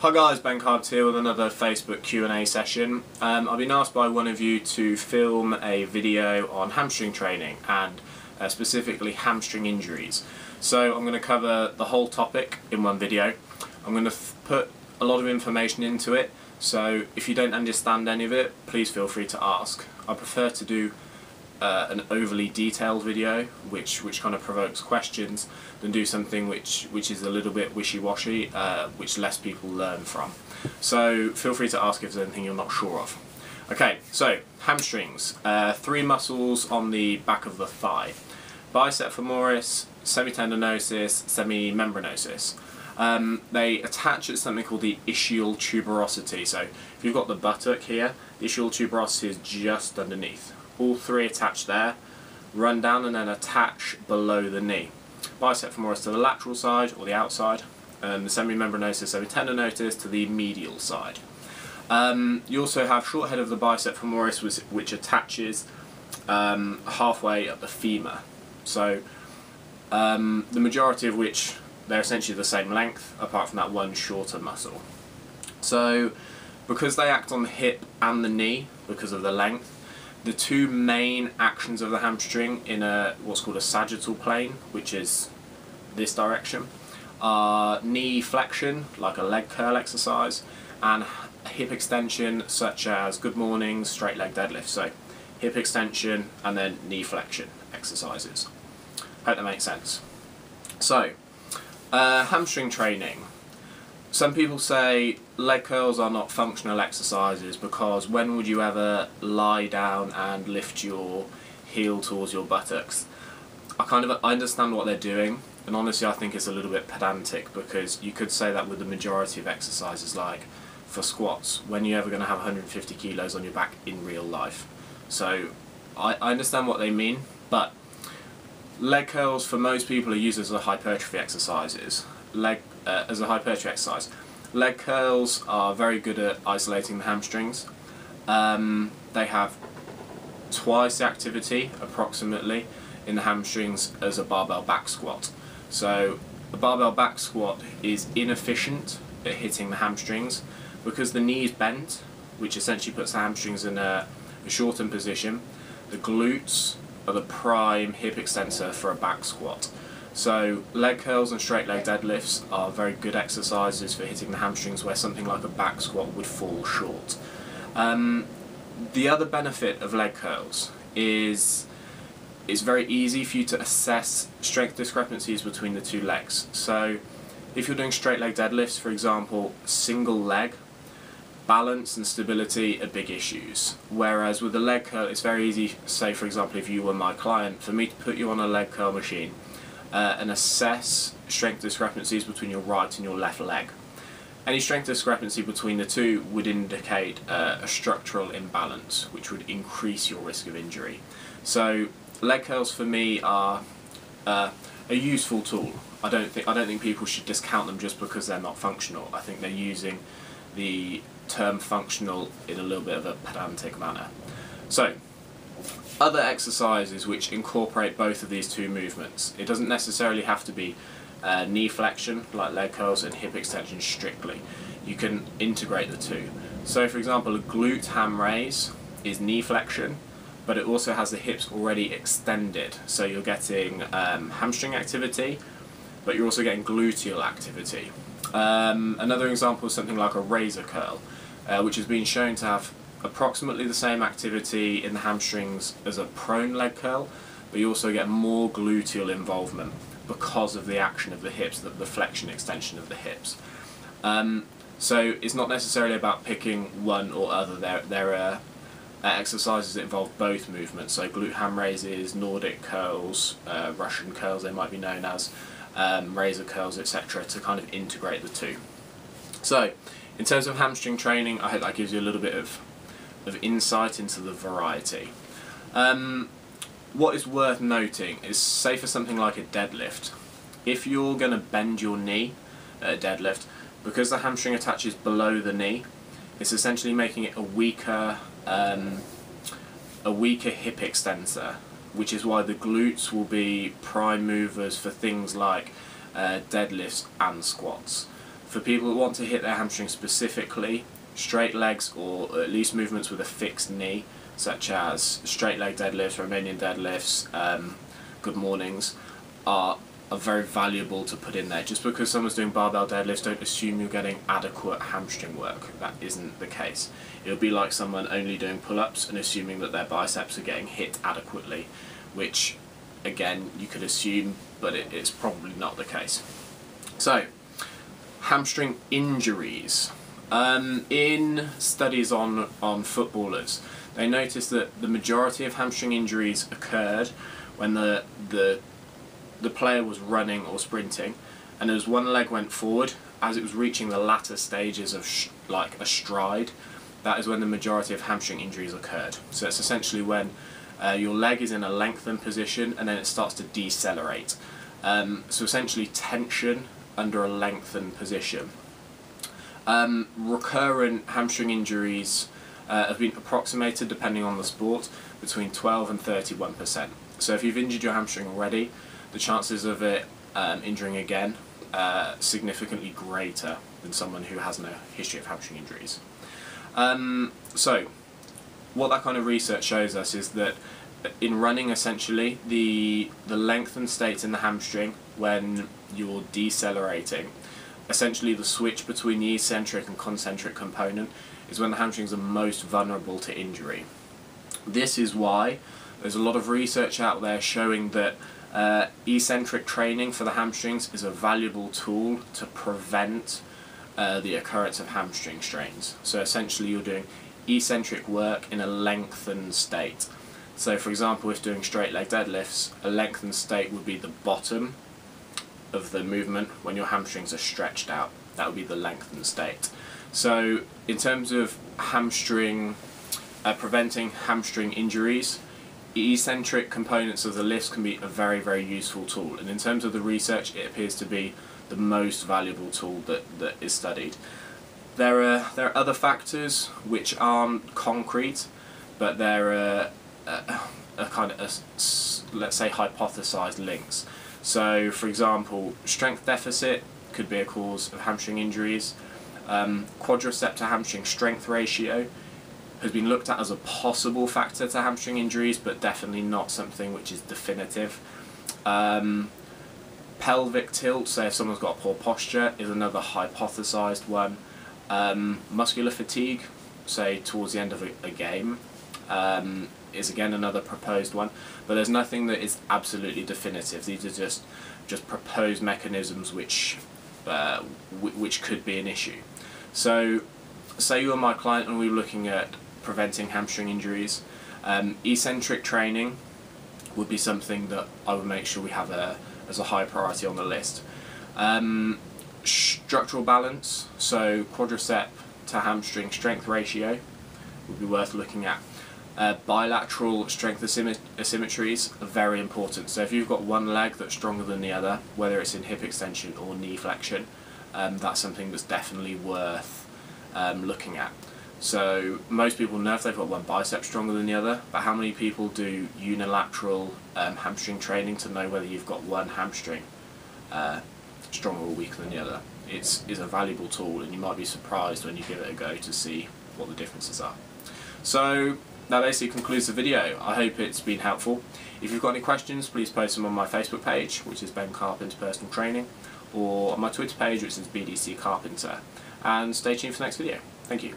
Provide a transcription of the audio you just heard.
Hi guys, Ben Carpenter here with another Facebook Q&A session. I've been asked by one of you to film a video on hamstring training and specifically hamstring injuries. So I'm going to cover the whole topic in one video. I'm going to put a lot of information into it, so if you don't understand any of it, please feel free to ask. I prefer to do an overly detailed video which kind of provokes questions than do something which is a little bit wishy-washy, which less people learn from. So feel free to ask if there's anything you're not sure of. Okay, so hamstrings, three muscles on the back of the thigh: bicep femoris, semitendinosus, semimembranosus. They attach at something called the ischial tuberosity. So if you've got the buttock here, the ischial tuberosity is just underneath. All three attach there, run down and then attach below the knee. Bicep femoris to the lateral side or the outside, and the semimembranosus, semitendinosus to the medial side. You also have short head of the bicep femoris which attaches halfway up the femur. So the majority of which they're essentially the same length apart from that one shorter muscle. So because they act on the hip and the knee because of the length, the two main actions of the hamstring in what's called a sagittal plane, which is this direction, are knee flexion, like a leg curl exercise, and hip extension, such as good morning, straight leg deadlift. So hip extension and then knee flexion exercises. Hope that makes sense. So hamstring training. Some people say leg curls are not functional exercises because when would you ever lie down and lift your heel towards your buttocks? I understand what they're doing, and honestly I think it's a little bit pedantic, because you could say that with the majority of exercises, like for squats, when are you ever going to have 150 kilos on your back in real life? So I understand what they mean, but leg curls for most people are used as a hypertrophy exercises. As a hypertrophy exercise. Leg curls are very good at isolating the hamstrings. They have twice the activity, approximately, in the hamstrings as a barbell back squat. So a barbell back squat is inefficient at hitting the hamstrings because the knee is bent, which essentially puts the hamstrings in a shortened position. The glutes are the prime hip extensor for a back squat. So leg curls and straight leg deadlifts are very good exercises for hitting the hamstrings where something like a back squat would fall short. The other benefit of leg curls is it's very easy for you to assess strength discrepancies between the two legs. So if you're doing straight leg deadlifts, for example, single leg, balance and stability are big issues. Whereas with a leg curl, it's very easy, say for example if you were my client, for me to put you on a leg curl machine and assess strength discrepancies between your right and your left leg. Any strength discrepancy between the two would indicate a structural imbalance, which would increase your risk of injury. So leg curls for me are a useful tool. I don't think people should discount them just because they're not functional. I think they're using the term functional in a little bit of a pedantic manner. So other exercises which incorporate both of these two movements. It doesn't necessarily have to be knee flexion like leg curls and hip extension strictly. You can integrate the two. So for example, a glute-ham raise is knee flexion, but it also has the hips already extended. So you're getting hamstring activity, but you're also getting gluteal activity. Another example is something like a razor curl, which has been shown to have approximately the same activity in the hamstrings as a prone leg curl, but you also get more gluteal involvement because of the action of the hips, the flexion extension of the hips. So it's not necessarily about picking one or other. There are exercises that involve both movements, so glute-ham raises, Nordic curls, Russian curls they might be known as, razor curls, etc., to kind of integrate the two. So in terms of hamstring training, I hope that gives you a little bit of insight into the variety. What is worth noting is, say for something like a deadlift, if you're going to bend your knee at a deadlift, because the hamstring attaches below the knee, it's essentially making it a weaker hip extensor, which is why the glutes will be prime movers for things like deadlifts and squats. For people who want to hit their hamstring specifically, straight legs or at least movements with a fixed knee, such as straight leg deadlifts, Romanian deadlifts, good mornings, are very valuable to put in there. Just because someone's doing barbell deadlifts, don't assume you're getting adequate hamstring work. That isn't the case. It would be like someone only doing pull-ups and assuming that their biceps are getting hit adequately, which again you could assume, but it's probably not the case. So, hamstring injuries. In studies on footballers, they noticed that the majority of hamstring injuries occurred when the player was running or sprinting, and as one leg went forward, as it was reaching the latter stages of like a stride, that is when the majority of hamstring injuries occurred. So it's essentially when your leg is in a lengthened position and then it starts to decelerate. So essentially tension under a lengthened position. Recurrent hamstring injuries have been approximated, depending on the sport, between 12 and 31%. So if you've injured your hamstring already, the chances of it injuring again are significantly greater than someone who has no history of hamstring injuries. So what that kind of research shows us is that in running, essentially, the lengthened states in the hamstring when you're decelerating, essentially the switch between the eccentric and concentric component, is when the hamstrings are most vulnerable to injury. This is why there's a lot of research out there showing that eccentric training for the hamstrings is a valuable tool to prevent the occurrence of hamstring strains. So essentially you're doing eccentric work in a lengthened state. So for example, if doing straight leg deadlifts, a lengthened state would be the bottom of the movement when your hamstrings are stretched out. That would be the lengthened state. So in terms of hamstring, preventing hamstring injuries, eccentric components of the lifts can be a very, very useful tool, and in terms of the research, it appears to be the most valuable tool that is studied. There are other factors which aren't concrete, but there are kind of let's say hypothesized links. So for example, strength deficit could be a cause of hamstring injuries. Quadricep to hamstring strength ratio has been looked at as a possible factor to hamstring injuries, but definitely not something which is definitive. Pelvic tilt, so if someone's got poor posture, is another hypothesized one. Muscular fatigue, say towards the end of a game, is again another proposed one, but there's nothing that is absolutely definitive. These are just proposed mechanisms which could be an issue. So say you were my client and we were looking at preventing hamstring injuries, eccentric training would be something that I would make sure we have as a high priority on the list. Structural balance, so quadricep to hamstring strength ratio would be worth looking at. Bilateral strength asymmetries are very important. So if you've got one leg that's stronger than the other, whether it's in hip extension or knee flexion, that's something that's definitely worth looking at. So most people know if they've got one bicep stronger than the other, but how many people do unilateral hamstring training to know whether you've got one hamstring stronger or weaker than the other? It's a valuable tool, and you might be surprised when you give it a go to see what the differences are. So that basically concludes the video. I hope it's been helpful. If you've got any questions, please post them on my Facebook page, which is Ben Carpenter Personal Training, or on my Twitter page, which is BDC Carpenter. And stay tuned for the next video. Thank you.